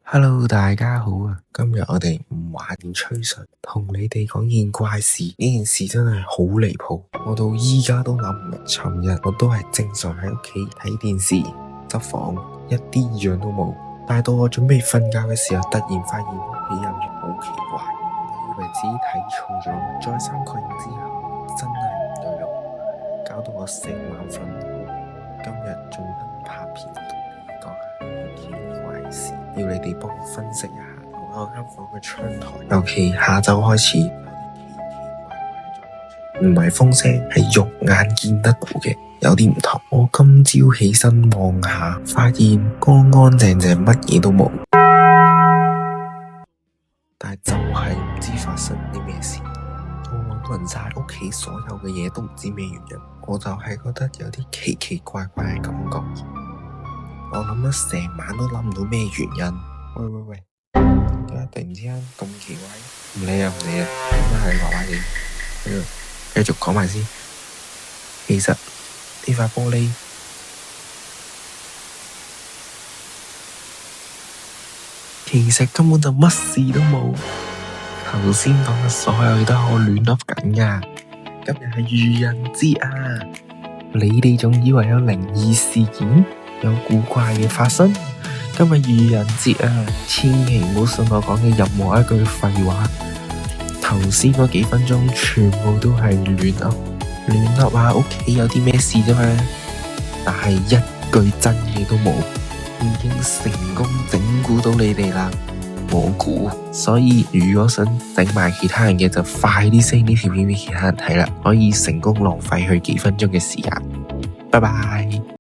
Hello，大家好啊！今日我哋唔玩吹水，同你哋講件怪事。呢件事真係好離譜，我到依家都諗唔明。尋日我都係正常喺屋企睇電視、執房，一啲異樣都冇。但係到我準備瞓覺嘅時候，突然發現屋企有嘢好奇怪。我以為自己睇錯咗，再三確認之後，真係唔對路，搞到我成晚瞓唔好。今日仲拍片同你講下奇怪事，要你哋幫我分析一下。我間房嘅窗台，尤其下晝開始有啲奇怪嘅狀況，唔係風聲，係肉眼見得到嘅，有啲唔同。我今朝起身望下，發現乾乾淨淨，乜嘢都冇。但係就係唔知發生啲咩事。我揾晒屋企所有嘅嘢，都唔知咩原因。我就係覺得有啲奇奇怪怪嘅感覺。我諗咗成晚都諗唔到咩原因。喂，點解突然之間咁奇怪？唔理啊，應該係壞壞地。繼續講埋先。其實呢塊玻璃其實根本就乜事都冇。頭先講嘅所有嘢都係我亂噏緊㗎。今日係愚人節啊！你哋仲以為有靈異事件、有古怪嘅發生？今日愚人節啊，千祈唔好信我講嘅任何一句廢話。頭先嗰幾分鐘全部都係亂噏話屋企有啲咩事啫嘛，但係一句真嘢都冇，已經成功整蠱到你哋啦。我估，所以如果想整埋其他人嘅，就快啲 send 呢條片俾其他人睇啦，可以成功浪費佢幾分鐘嘅時間。拜拜。